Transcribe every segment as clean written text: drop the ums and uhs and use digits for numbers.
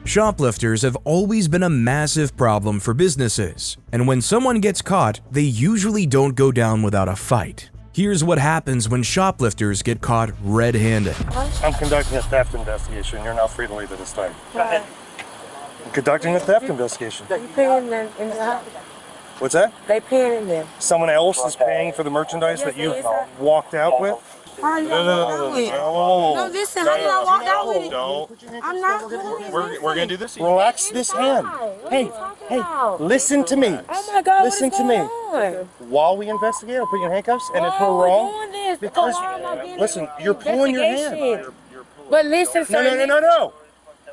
Shoplifters have always been a massive problem for businesses, and when someone gets caught, they usually don't go down without a fight. Here's what happens when shoplifters get caught red-handed. I'm conducting a theft investigation. You're now free to leave at this time. Go ahead. I'm conducting a theft investigation. You paying them in the house? What's that? They paying them. Someone else is paying for the merchandise that you walked out with? No, listen, how did I walk out with it? Don't. I'm not doing it. We're gonna do this. Relax this hand. Hey, listen to me. Oh my God, listen to me. While we investigate, I'll put you in handcuffs, and if we're wrong, because listen, you're pulling your hand. But listen, sir. No.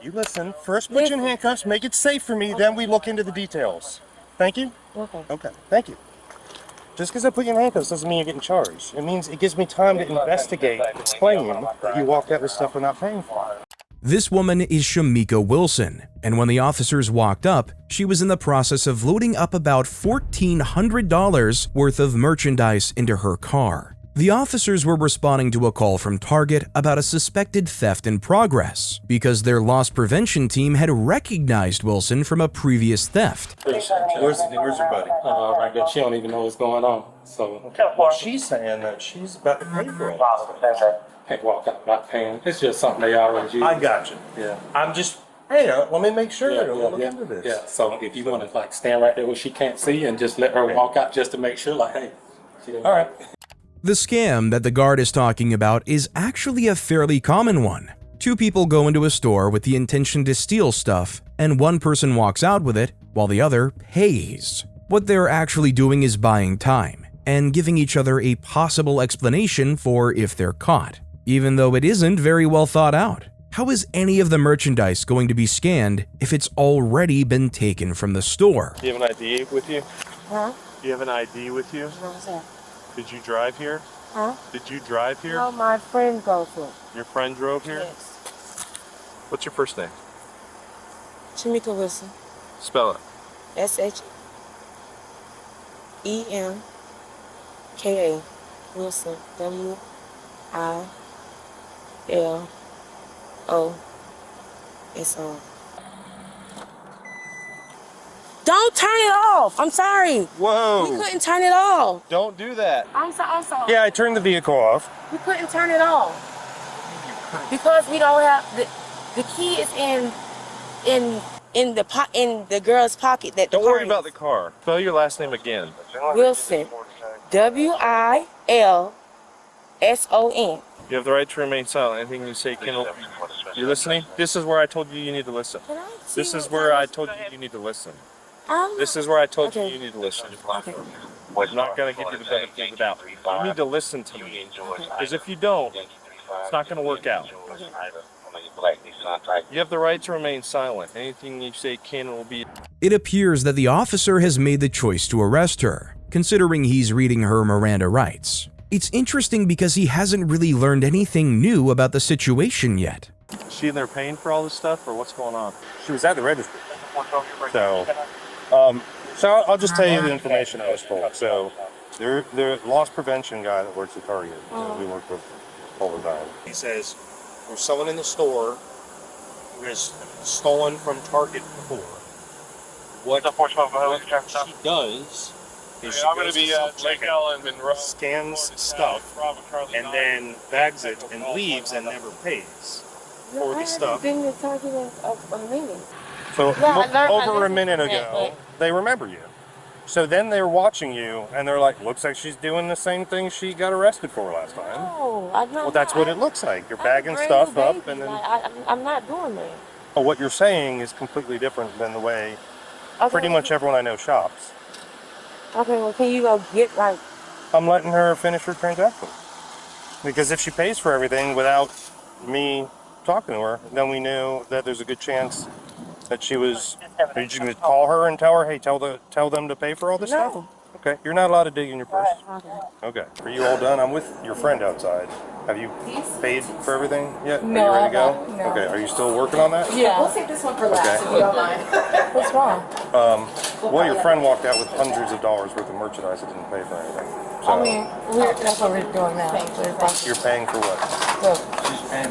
You listen. First, put you in handcuffs. Make it safe for me. Then we look into the details. Thank you. Okay. Thank you. Just because I put you in handcuffs doesn't mean you're getting charged. It means it gives me time to investigate the claim that you walked out with stuff we're not paying for. This woman is Shamika Wilson, and when the officers walked up, she was in the process of loading up about $1,400 worth of merchandise into her car. The officers were responding to a call from Target about a suspected theft in progress because their loss prevention team had recognized Wilson from a previous theft. Where's your buddy? Right there. She don't even know what's going on. So well, she's saying that she's about to pay for it. Can't walk out not paying. It's just something they always use. I got you. Yeah. I'm just, hey, let me make sure that we'll look yeah. into this. Yeah. So if you want to like stand right there where she can't see and just let her walk out just to make sure, like, hey, she didn't. All right. The scam that the guard is talking about is actually a fairly common one. Two people go into a store with the intention to steal stuff, and one person walks out with it while the other pays. What they're actually doing is buying time and giving each other a possible explanation for if they're caught, even though it isn't very well thought out. How is any of the merchandise going to be scanned if it's already been taken from the store? Do you have an ID with you? Huh? Do you have an ID with you? What was that? Did you drive here? Huh? Did you drive here? No, my friend goes to it. Your friend drove here? Yes. What's your first name? Shamika Wilson. Spell it. SHEMKA. Wilson. WILLOSON. Don't turn it off. I'm sorry. Whoa. We couldn't turn it off. Don't do that. I'm sorry. Yeah, I turned the vehicle off. We couldn't turn it off because we don't have the key is in the girl's pocket. That Don't worry about the car. Spell your last name again. Wilson. WILSON. You have the right to remain silent. Anything you say can. You listening? This is where I told you need to listen. This is where I told you need to listen. This is where I told you need to listen. Okay. I'm not going to give you the benefit of the doubt. You need to listen to me. Because if you don't, it's not going to work out. You have the right to remain silent. Anything you say can and will be. It appears that the officer has made the choice to arrest her, considering he's reading her Miranda rights. It's interesting because he hasn't really learned anything new about the situation yet. Is she in there paying for all this stuff, or what's going on? She was at the registry. So I'll just tell you the information I was told. So the loss prevention guy that works at Target, we work with all the time. He says there's someone in the store who has stolen from Target before. What she does is she goes to Target, scans stuff, and then bags it and leaves and never pays for the stuff. Been to Target a minute. So over a minute ago, they remember you. So then they're watching you, and they're like, looks like she's doing the same thing she got arrested for last time. No, I'm not. Well, that's what it looks like. You're bagging stuff up, and then... I'm not doing that. Oh, what you're saying is completely different than the way pretty much everyone I know shops. Okay, well, can you go get, like... I'm letting her finish her transaction. Because if she pays for everything without me talking to her, then we knew that there's a good chance that she was... Are you just going to call her and tell her, hey, tell them to pay for all this stuff? Okay, you're not allowed to dig in your purse. Okay. Are you all done? I'm with your friend outside. Have you paid for everything yet? No, Are you ready to go? No. Okay, are you still working on that? Yeah. We'll save this one for last, Okay. if you don't mind. What's wrong? Well, your friend walked out with hundreds of dollars worth of merchandise that didn't pay for anything. So, I mean, that's what we're doing now. you're paying for what?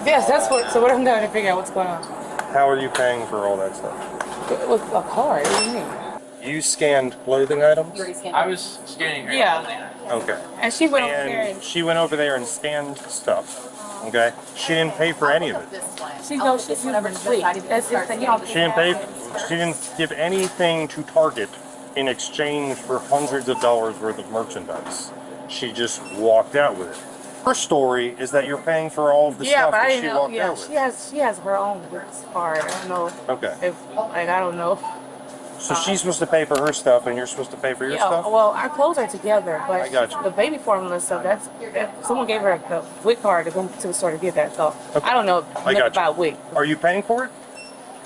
Yes, that's what. So what I'm doing to figure out what's going on. How are you paying for all that stuff? It was a card. What do you mean? You scanned clothing items? I was scanning her. Yeah. Okay. And she went over there And she went over there and scanned stuff. Okay. She didn't pay for any of it. she goes, she's whatever. That's the thing. She didn't pay. She didn't give anything to Target in exchange for hundreds of dollars worth of merchandise. She just walked out with it. Her story is that you're paying for all of the Yeah, stuff but I that didn't she know. walked Yeah, out with. she has her own card. I don't know. Okay. If like I don't know. So she's supposed to pay for her stuff, and you're supposed to pay for your Yeah, stuff. well, our clothes are together, but I got you. the baby formula stuff, someone gave her the WIC card to go to the store to get that. So I don't know I got you. about WIC. Are you paying for it?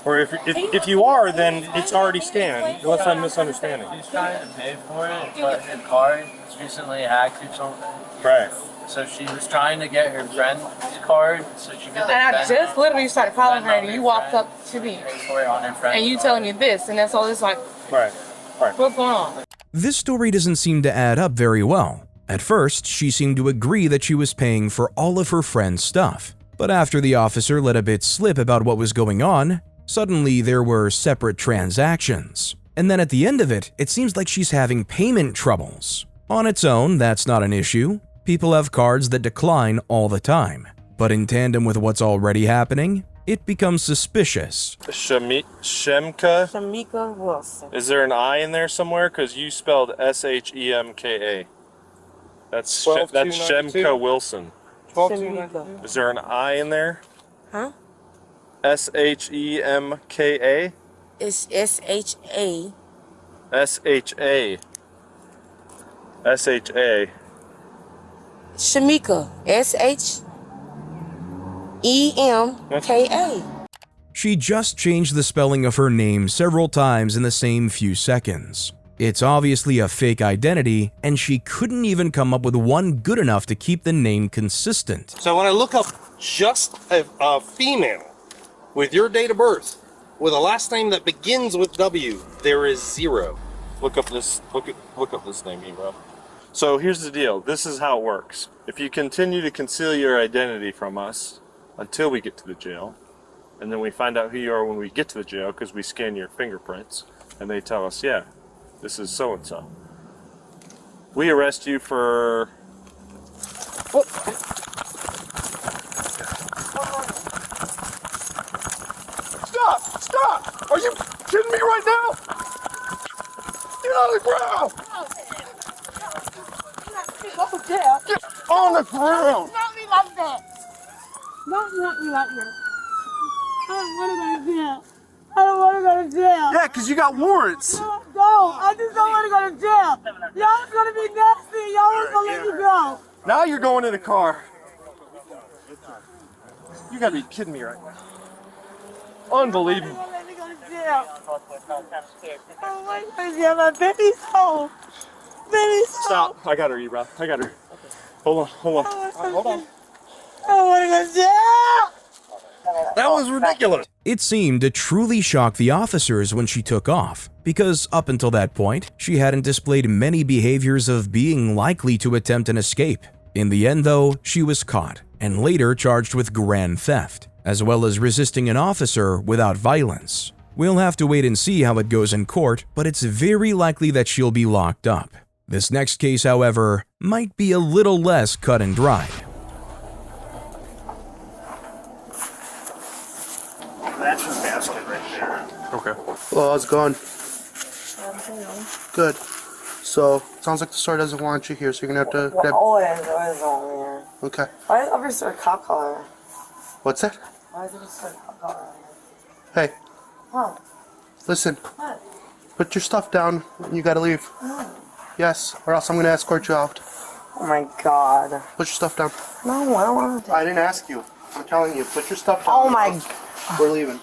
Or if you are, then it's already scanned. Unless I'm misunderstanding. She's trying to pay for it, but her card was recently hacked or something. Right. So she was trying to get her friend's card so she could And I just literally started calling her, and you walked up to me, pay for it on her friend's and you telling me this, and that's all. It's like, Right. Right. what's going on? This story doesn't seem to add up very well. At first, she seemed to agree that she was paying for all of her friend's stuff. But after the officer let a bit slip about what was going on, suddenly there were separate transactions. And then at the end of it, it seems like she's having payment troubles. On its own, that's not an issue. People have cards that decline all the time. But in tandem with what's already happening, it becomes suspicious. Shamika? Shamika Wilson. Is there an I in there somewhere? Because you spelled Shemka. That's 12,292? Shamika Wilson. Shamika. Is there an I in there? Huh? Shemka? It's S-H-A. SHA. SHA. Shamika. S-H-E-M-K-A. She just changed the spelling of her name several times in the same few seconds. It's obviously a fake identity, and she couldn't even come up with one good enough to keep the name consistent. So when I look up just a female with your date of birth with a last name that begins with W, there is 0. Look up this name, bro. So here's the deal. This is how it works. If you continue to conceal your identity from us until we get to the jail, and then we find out who you are when we get to the jail because we scan your fingerprints, and they tell us, yeah, this is so-and-so. We arrest you for... Stop! Are you kidding me right now? Get on the ground! Get on the ground! Not me like that. Not me like that. I don't want to go to jail. I don't want to go to jail. Yeah, because you got warrants. No, I just don't want to go to jail. Y'all was going to be nasty. Y'all was going to let me go. Now you're going in a car. You gotta be kidding me right now. Unbelievable. Y'all let me go to jail. I don't want to go to jail. My baby's home. Baby's home. Stop. I got her, Ebro. I got her. Hold on. Hold on. I don't want to go to jail. That was ridiculous. It seemed to truly shock the officers when she took off, because up until that point, she hadn't displayed many behaviors of being likely to attempt an escape. In the end, though, she was caught and later charged with grand theft, as well as resisting an officer without violence. We'll have to wait and see how it goes in court, but it's very likely that she'll be locked up. This next case, however, might be a little less cut and dried. That's the basket right there. Okay. Hello, how's it going? Good. So, sounds like the store doesn't want you here, so you're gonna have to grab... Always on here. Okay. Why is Officer a cop collar? What's that? Why is Officer a cop collar? Hey, Huh? listen. What? Put your stuff down, and you gotta leave. Yes, or else I'm gonna escort you out. Oh my god. Put your stuff down. No, I don't want to. I didn't ask you. I'm telling you, put your stuff down. Oh my... We're leaving.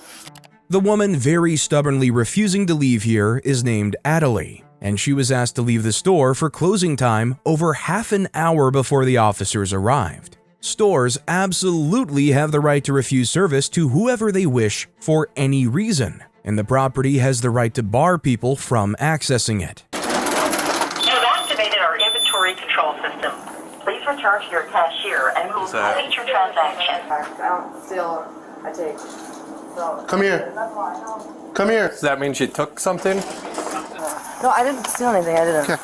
The woman very stubbornly refusing to leave here is named Adalie, and she was asked to leave the store for closing time over half an hour before the officers arrived. Stores absolutely have the right to refuse service to whoever they wish for any reason, and the property has the right to bar people from accessing it. You have activated our inventory control system. Please return to your cashier and we will complete your transaction. I don't steal. I take. Come here. Come here. Does that mean she took something? No, I didn't steal anything. I didn't. Okay.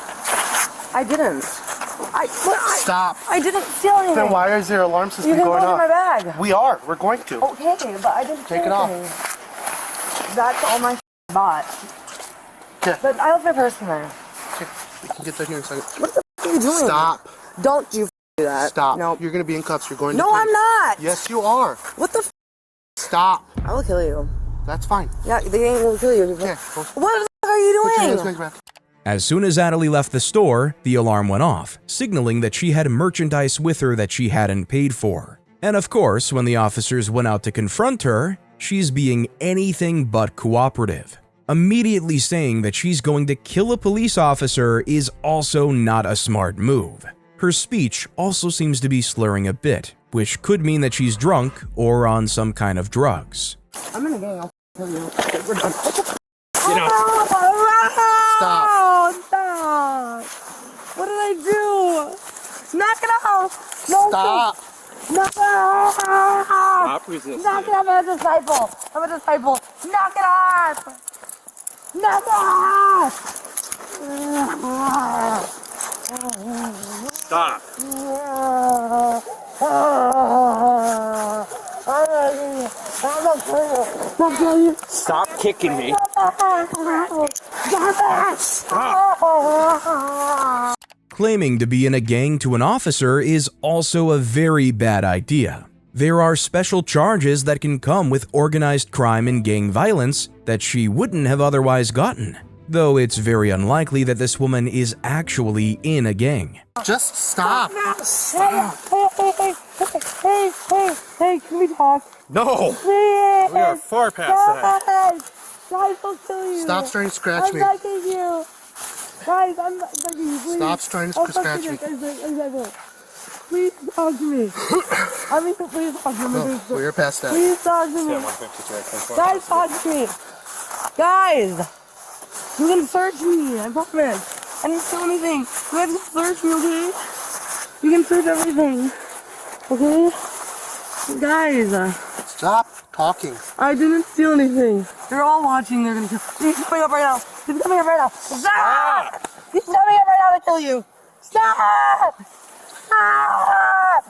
I didn't. Stop. I didn't steal anything. Then why is your alarm system You can going look in my off? bag. We are. We're going to. Okay, but I didn't steal Take it off. anything. That's all my bought. Okay. But I left my purse in there. Okay. We can get that here in a second. What the f are you doing? Stop. Don't you do that. Stop. No. You're going to be in cuffs. You're going to No, police. I'm not. Yes, you are. What the f? Stop. I will kill you. That's fine. Yeah, they ain't gonna kill you. Okay. What the f are you Put your doing? hands behind your back. As soon as Adalie left the store, the alarm went off, signaling that she had merchandise with her that she hadn't paid for. And of course, when the officers went out to confront her, she's being anything but cooperative. Immediately saying that she's going to kill a police officer is also not a smart move. Her speech also seems to be slurring a bit, which could mean that she's drunk or on some kind of drugs. I'm in a gang. I'll kill you. Okay, we're done. Get out. Stop. Stop. What did I do? Knock it off. No. Stop. Knock it off. Stop resisting. Knock it off. I'm a disciple. I'm a disciple. Knock it off. Knock it off. Stop. Stop kicking me. Claiming to be in a gang to an officer is also a very bad idea. There are special charges that can come with organized crime and gang violence that she wouldn't have otherwise gotten, though it's very unlikely that this woman is actually in a gang. Just stop. Stop. Hey, can we talk? No. Please. We are far past that. Guys, I'll kill you. Stop trying to scratch me. I'm begging you. Guys, I'm begging you, please. Stop trying to scratch me. Please talk to me. I mean, please talk to me. No, we're past that. Please talk to me. Guys, talk to me. Guys, you can search me, I promise. I didn't steal anything. You guys can search me, okay? You can search everything. Okay? Guys. Stop talking. I didn't steal anything. They're all watching. They're gonna kill. He's coming up right now. He's coming up right now. Stop! He's coming up right now to kill you. Stop! Stop!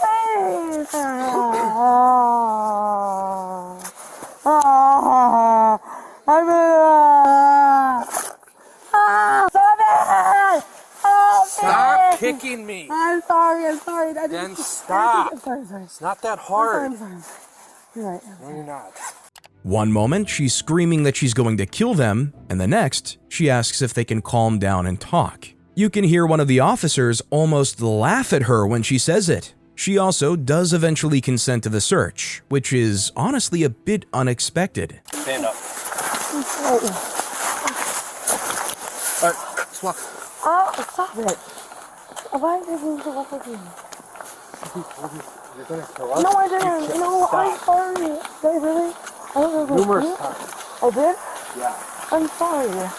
Please. Stop it! Stop kicking me. I'm sorry. Then stop. I'm sorry. It's not that hard. I'm sorry. You're right. No, you're not. One moment, she's screaming that she's going to kill them, and the next, she asks if they can calm down and talk. You can hear one of the officers almost laugh at her when she says it. She also does eventually consent to the search, which is honestly a bit unexpected. Stand up. All right, let's walk. Oh, stop it. Why are they doing so much with me? You're gonna kill us? No, I didn't. No, I'm sorry. Did I really? I don't know. Numerous times. I did? Yeah. I'm sorry. Did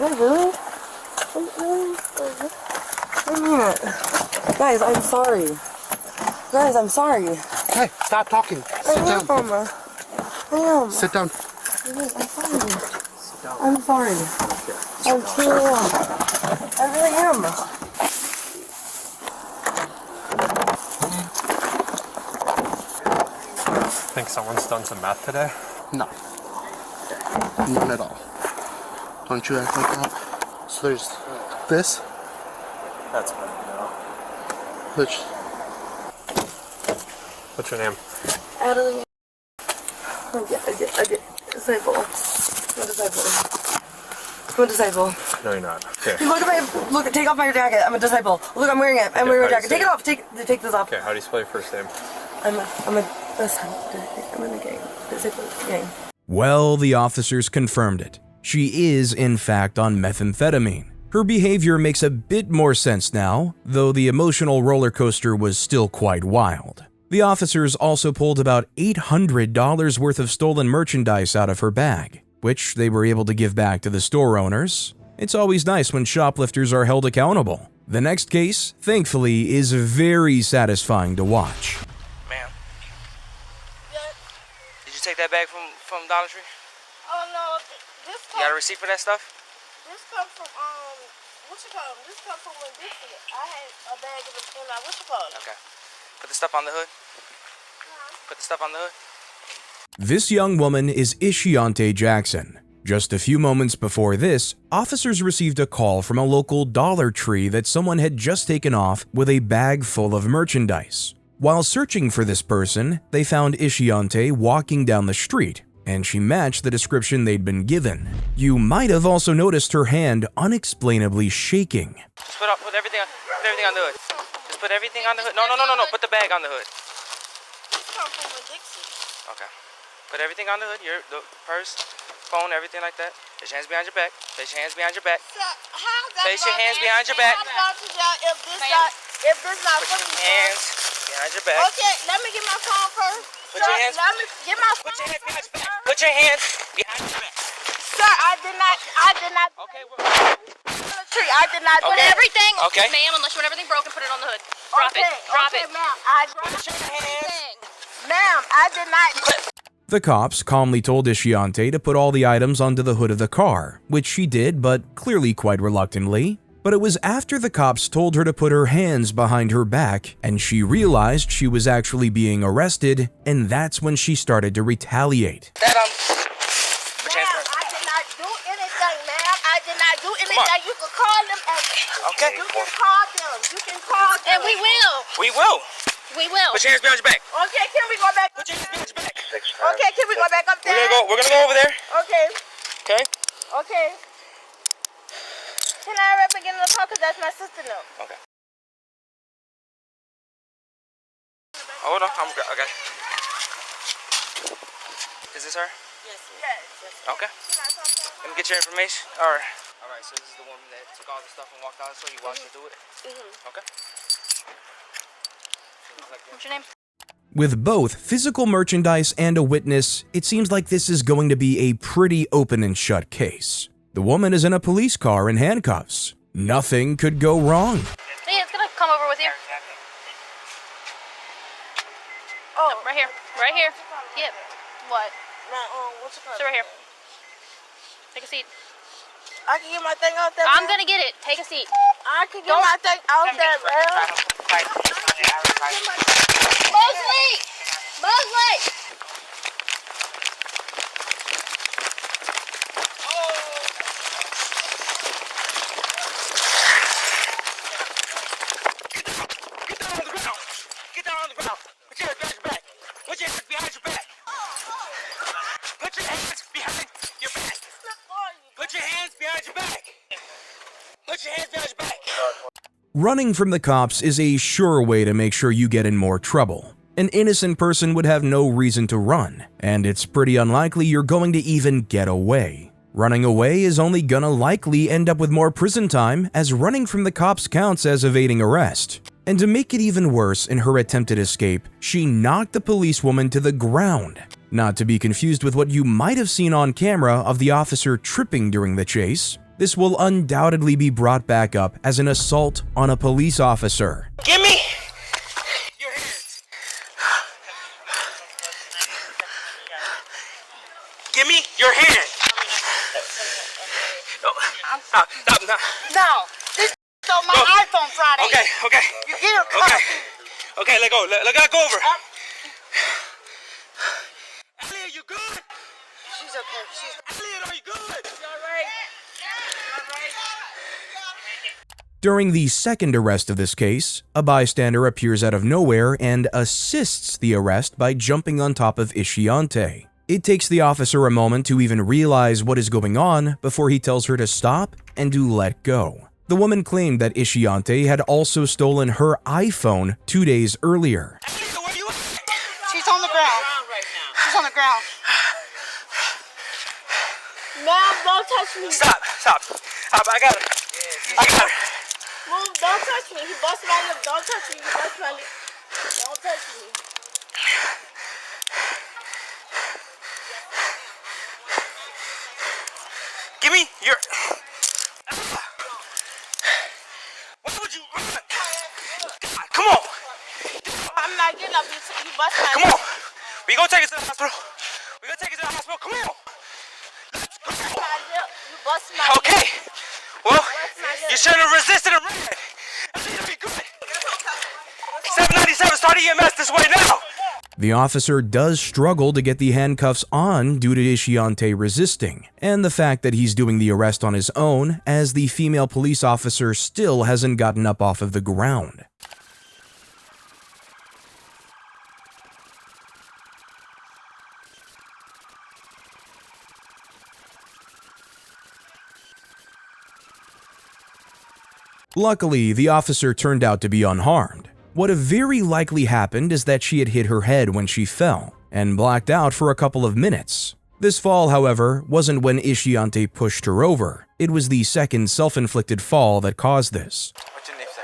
I really? I mean it. Guys, I'm sorry. Guys, I'm sorry. Hey, stop talking. Sit down. I am. Sit down. I'm sorry. I'm sorry. I truly am. I really am. Think someone's done some math today? No. None at all. Don't you act like that. So there's this, That's better now. which What's your name? Adalie. I get disciple. I'm a disciple. I'm a disciple. No, you're not. Okay. Take off my jacket. I'm a disciple. Look, I'm wearing it. I'm wearing a jacket. Take it off. Take this off. Okay, how do you spell your first name? I'm in the gang. Disciple gang. Well, the officers confirmed it. She is, in fact, on methamphetamine. Her behavior makes a bit more sense now, though the emotional roller coaster was still quite wild. The officers also pulled about $800 worth of stolen merchandise out of her bag, which they were able to give back to the store owners. It's always nice when shoplifters are held accountable. The next case, thankfully, is very satisfying to watch. Ma'am. Did you take that bag from Dollar Tree? Oh no, this You got a receipt for that stuff? This come from what you call them? This come from when Dixie. I had a bag in my what you call it? Okay. Put the stuff on the hood. Put the stuff on the hood. This young woman is Ishionte Jackson. Just a few moments before this, officers received a call from a local Dollar Tree that someone had just taken off with a bag full of merchandise. While searching for this person, they found Ishionte walking down the street, and she matched the description they'd been given. You might have also noticed her hand unexplainably shaking. Just put everything on the hood. Just put everything on the hood. No. Put the bag on the hood. This come from when Dixie. Okay. Put everything on the hood. The purse, phone, everything like that. Place your hands behind your back. Place your hands behind your back. So, how's that Place your hands behind your back. If this not Put your hands behind your back. Okay, let me get my phone first. Put your hands. Let me get my phone. Put your hands behind your back. Put your hands behind your back. Sir, I did not. Okay. I did not. Okay. Put everything. Okay. Ma'am, unless you want everything broken, put it on the hood. Drop it. Drop it. Ma'am. I dropped everything. Ma'am, I did not. The cops calmly told Ishionte to put all the items onto the hood of the car, which she did, but clearly quite reluctantly. But it was after the cops told her to put her hands behind her back, and she realized she was actually being arrested, and that's when she started to retaliate. Put your hands Ma'am, I did not do anything, ma'am. I did not do anything. You can call them. Okay. You can call them. You can call them. And we will. We will. We will. Put your hands behind your back. Okay, can we go back? Put your hands behind your back. Okay, can we go back up there? We're gonna go over there. Okay. Okay. Okay. Can I hurry up and get in the car? Because that's my sister now. Okay. Hold on. Okay. Is this her? Yes. Okay. Let me get your information. All right. So this is the woman that took all the stuff and walked out. So you watched her do it. Okay. What's your name? With both physical merchandise and a witness, it seems like this is going to be a pretty open and shut case. The woman is in a police car in handcuffs. Nothing could go wrong. Hey, it's gonna come over with you. Oh, No, right here. Right here. Yep. What? What's it called? Sit right here. Take a seat. I can get my thing out there. I'm gonna get it. Take a seat. I can get my thing out there, man. Mosley! Mosley! Get down on the ground. Put your hands behind your back. Put your hands behind your back. Put your hands behind your back. Put your hands behind your back. Put your hands behind your back. Running from the cops is a sure way to make sure you get in more trouble. An innocent person would have no reason to run, and it's pretty unlikely you're going to even get away. Running away is only gonna likely end up with more prison time, as running from the cops counts as evading arrest. And to make it even worse, in her attempted escape, she knocked the policewoman to the ground. Not to be confused with what you might have seen on camera of the officer tripping during the chase. This will undoubtedly be brought back up as an assault on a police officer. Give me your hands. Give me your hands. Stop. No, this on my iPhone Friday. Okay. You get her car. Okay, let go. Let go over. Elliot, you good? She's okay. Elliot, are you good? She's all right. During the second arrest of this case, a bystander appears out of nowhere and assists the arrest by jumping on top of Ishionte. It takes the officer a moment to even realize what is going on before he tells her to stop and to let go. The woman claimed that Ishionte had also stolen her iPhone 2 days earlier. Elliot, where you at? She's on the ground. She's on the ground. Ma'am, don't touch me. Stop. I got her. Move, don't touch me. He busted my lip. Don't touch me. He busted my lip. Don't touch me. Give me your... Why would you run? God, come on. I'm not getting up. You busted my lip. Come on. We gonna take it to the hospital. Come on. Let's go. Okay. Well, you shouldn't have resisted and ran. I need to be good. 797, start EMS this way now. The officer does struggle to get the handcuffs on due to Ishionte resisting, and the fact that he's doing the arrest on his own, as the female police officer still hasn't gotten up off of the ground. Luckily, the officer turned out to be unharmed. What very likely happened is that she had hit her head when she fell, and blacked out for a couple of minutes. This fall, however, wasn't when Ishionte pushed her over. It was the second self-inflicted fall that caused this. What's your name, sir?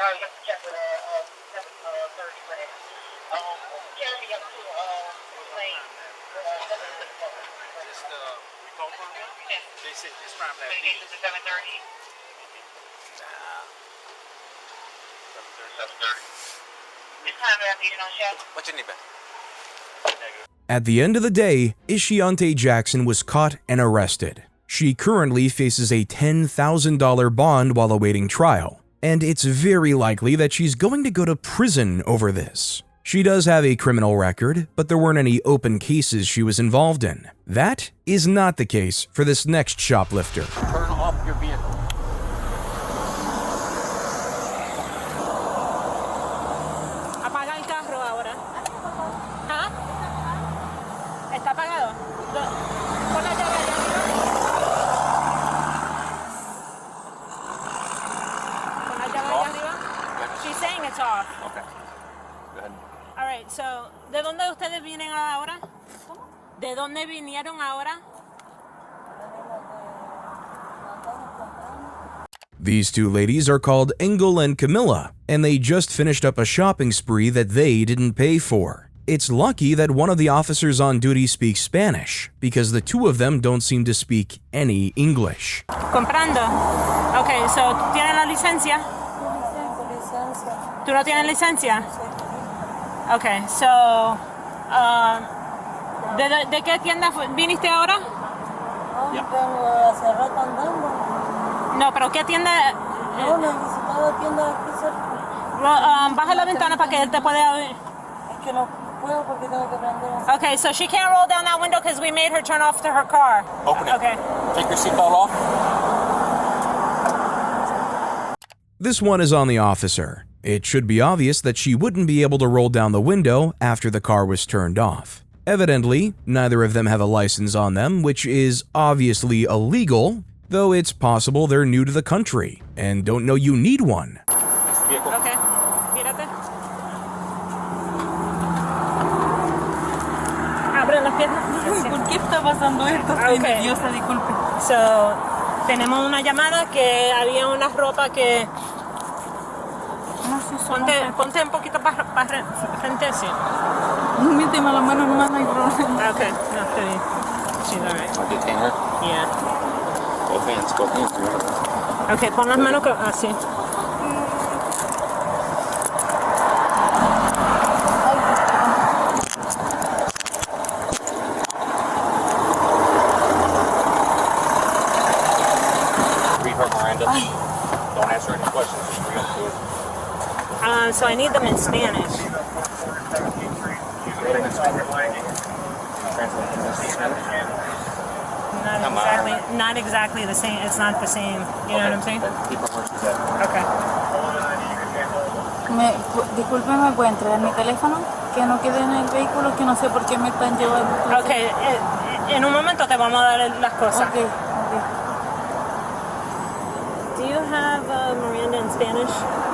What's your name, Ben? At the end of the day, Ishionte Jackson was caught and arrested. She currently faces a $10,000 bond while awaiting trial, and it's very likely that she's going to go to prison over this. She does have a criminal record, but there weren't any open cases she was involved in. That is not the case for this next shoplifter. Turn off your vehicle. Apaga el carro ahora. ¿Ah? ¿Está apagado? Pon la llave allá arriba. Pon la llave allá arriba. She's saying it's off. Okay. Go ahead. All right, so, ¿de dónde ustedes vienen ahora? ¿De dónde vinieron ahora? These two ladies are called Engel and Camila, and they just finished up a shopping spree that they didn't pay for. It's lucky that one of the officers on duty speaks Spanish, because the two of them don't seem to speak any English. Comprando. Okay, so, ¿tienes la licencia? ¿Tú no tienes licencia? Okay, so, ¿de qué tienda viniste ahora? No, pero ¿qué tienda? No, necesitaba tienda aquí cerca. Baja la ventana para que él te pueda ver. Es que no puedo porque tengo que prender. Okay, so she can't roll down that window because we made her turn off to her car. Open it. Okay. Take your seatbelt off. This one is on the officer. It should be obvious that she wouldn't be able to roll down the window after the car was turned off. Evidently, neither of them have a license on them, which is obviously illegal, though it's possible they're new to the country and don't know you need one. Okay. Mírate. Abre las piernas. ¿Por qué está pasando esto? Estoy nerviosa, disculpe. So, tenemos una llamada que había una ropa que... Ponte un poquito para frente, sí. No méteme la mano nomás, no hay problema. Okay, no, está bien. She's all right. I'll detain her. Yeah. Both hands, go hands. Okay, pon las manos así. Read her Miranda. Don't answer any questions. Just read them to her. So I need them in Spanish. Not exactly the same. It's not the same. You know what I'm saying? Okay. Disculpe, ¿me puede entregar mi teléfono? Que no quede en el vehículo, que no sé por qué me están llevando. Okay, en un momento te vamos a dar las cosas. Okay. Do you have Miranda in Spanish?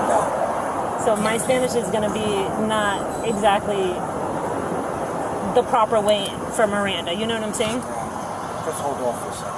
No. So my Spanish is going to be not exactly the proper way for Miranda. You know what I'm saying? Just hold off for a second.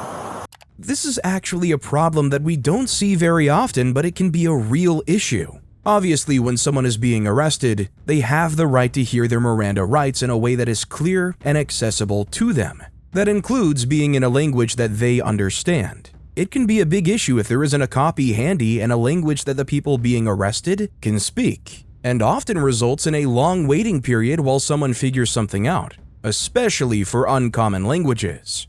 This is actually a problem that we don't see very often, but it can be a real issue. Obviously, when someone is being arrested, they have the right to hear their Miranda rights in a way that is clear and accessible to them. That includes being in a language that they understand. It can be a big issue if there isn't a copy handy and a language that the people being arrested can speak, and often results in a long waiting period while someone figures something out, especially for uncommon languages.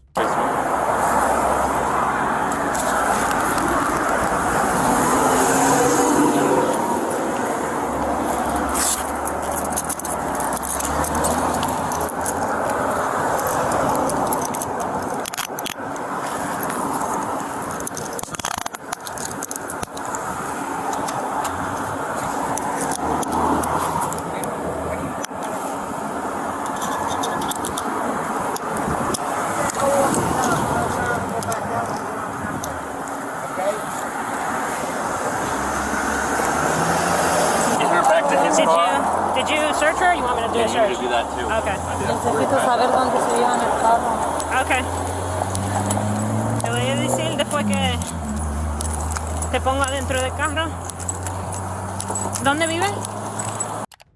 Did you search her? Or you want me to do a search? You can do that too. Okay. Necesito saber dónde se llevan el carro. Okay. Te voy a decir después que te pongo adentro del carro. ¿Dónde vive?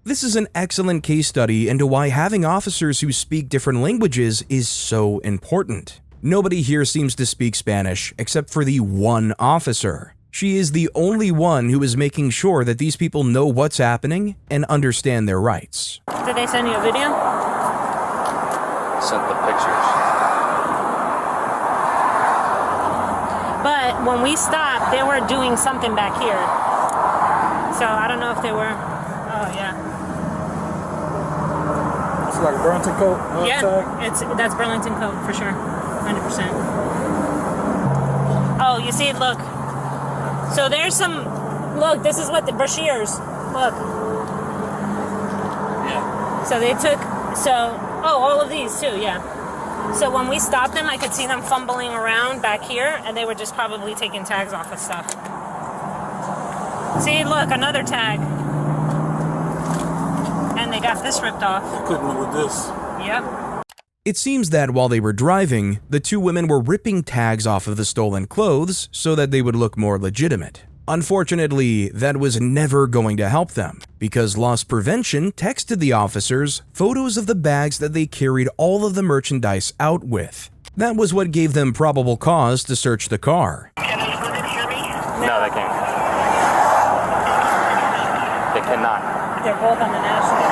This is an excellent case study into why having officers who speak different languages is so important. Nobody here seems to speak Spanish except for the one officer. She is the only one who is making sure that these people know what's happening and understand their rights. Did they send you a video? Sent the pictures. But when we stopped, they were doing something back here. So I don't know if they were. Oh yeah. It's like a Burlington coat. Yeah, tag. that's Burlington coat for sure, 100%. Oh, you see, look. So there's some. Look, this is what the Brashears. Look. Yeah. So they took. All of these too. Yeah. So when we stopped them, I could see them fumbling around back here, and they were just probably taking tags off of stuff. See, look, another tag. And they got this ripped off. Couldn't with this. Yep. It seems that while they were driving, the two women were ripping tags off of the stolen clothes so that they would look more legitimate. Unfortunately, that was never going to help them, because loss prevention texted the officers photos of the bags that they carried all of the merchandise out with. That was what gave them probable cause to search the car. Can these women hear me? No, they can't. They cannot. They're both on the national.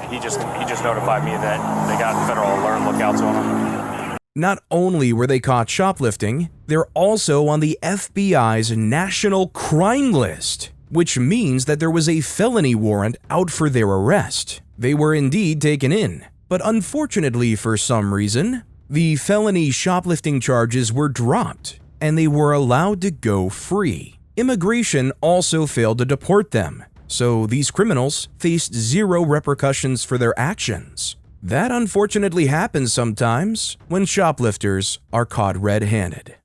He just notified me that they got federal alert lookouts on them. Not only were they caught shoplifting, they're also on the FBI's national crime list, which means that there was a felony warrant out for their arrest. They were indeed taken in, but unfortunately for some reason, the felony shoplifting charges were dropped, and they were allowed to go free. Immigration also failed to deport them, so these criminals faced zero repercussions for their actions. That unfortunately happens sometimes when shoplifters are caught red-handed.